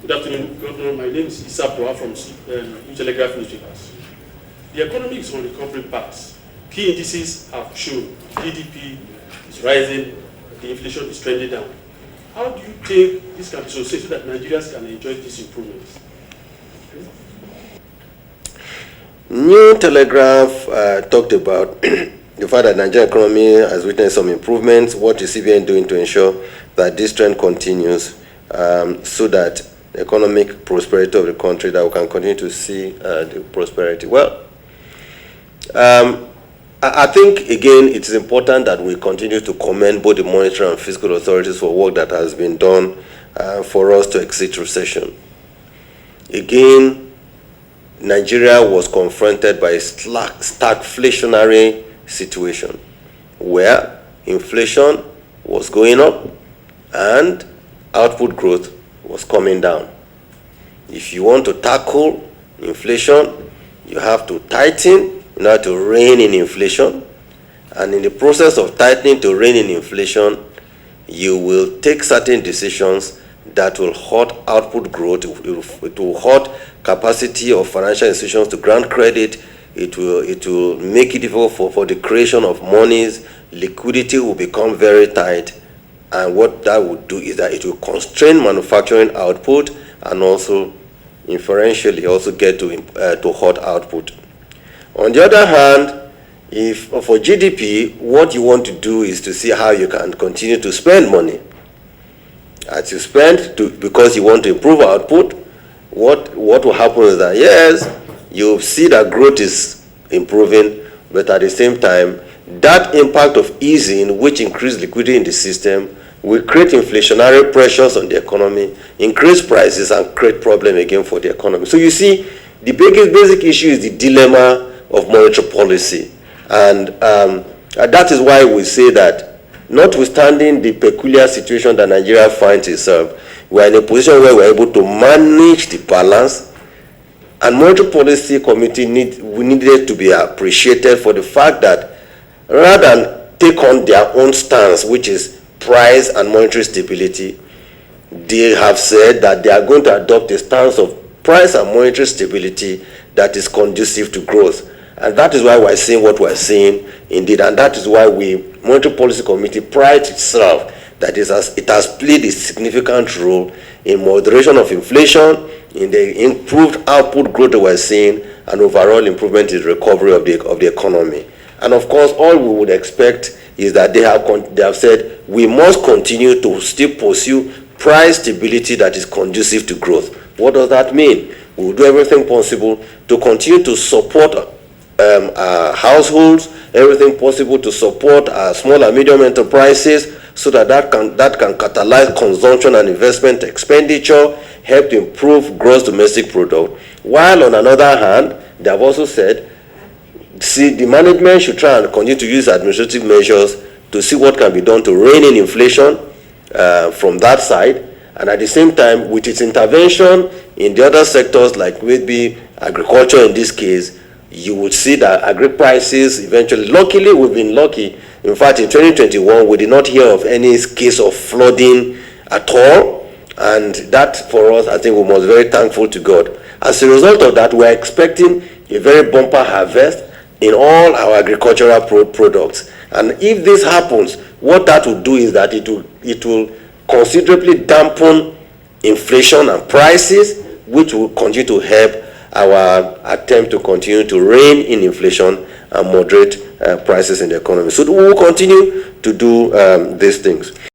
Good afternoon, Governor. My name is Issa Abdullah from New Telegraph newspapers. The economy is on recovery path. Key indices have shown GDP is rising, the inflation is trending down. How do you think this can be so that Nigerians can enjoy these improvements? New Telegraph talked about the fact that Nigerian economy has witnessed some improvements. What is CBN doing to ensure that this trend continues so that the economic prosperity of the country, that we can continue to see the prosperity? Well, I think, again, it is important that we continue to commend both the monetary and fiscal authorities for work that has been done for us to exit recession. Again, Nigeria was confronted by a stagflationary situation where inflation was going up and output growth was coming down. If you want to tackle inflation, you have to tighten in order to rein in inflation. And in the process of tightening to rein in inflation, you will take certain decisions that will hurt output growth, it will hurt capacity of financial institutions to grant credit, it will make it difficult for the creation of monies, liquidity will become very tight, and what that would do is that it will constrain manufacturing output and also inferentially also get to hurt output. On the other hand, if for GDP, what you want to do is to see how you can continue to spend money. As you spend because you want to improve output, what will happen is that, yes, you see that growth is improving, but at the same time, that impact of easing, which increased liquidity in the system, will create inflationary pressures on the economy, increase prices, and create problem again for the economy. So you see, the basic issue is the dilemma of monetary policy. And that is why we say that, notwithstanding the peculiar situation that Nigeria finds itself, we are in a position where we are able to manage the balance, and monetary policy committee needed to be appreciated for the fact that rather than take on their own stance, which is price and monetary stability, they have said that they are going to adopt a stance of price and monetary stability that is conducive to growth. And that is why we're seeing what we're seeing indeed, and that is why Monetary Policy Committee prides itself that it has played a significant role in moderation of inflation, in the improved output growth that we're seeing, and overall improvement in the recovery of the economy. And of course, all we would expect is that they have said we must continue to still pursue price stability that is conducive to growth. What does that mean? We will do everything possible to continue to support our households, everything possible to support our small and medium enterprises, so that can catalyze consumption and investment expenditure, help to improve gross domestic product. While on another hand, they have also said, the management should try and continue to use administrative measures to see what can be done to rein in inflation from that side, and at the same time, with its intervention in the other sectors, like maybe agriculture in this case, you would see that agri prices eventually, luckily we've been lucky. In fact, in 2021, we did not hear of any case of flooding at all. And that, for us, I think we must be very thankful to God. As a result of that, we're expecting a very bumper harvest in all our agricultural products. And if this happens, what that will do is that it will considerably dampen inflation and prices, which will continue to help our attempt to continue to rein in inflation and moderate prices in the economy. So we will continue to do these things.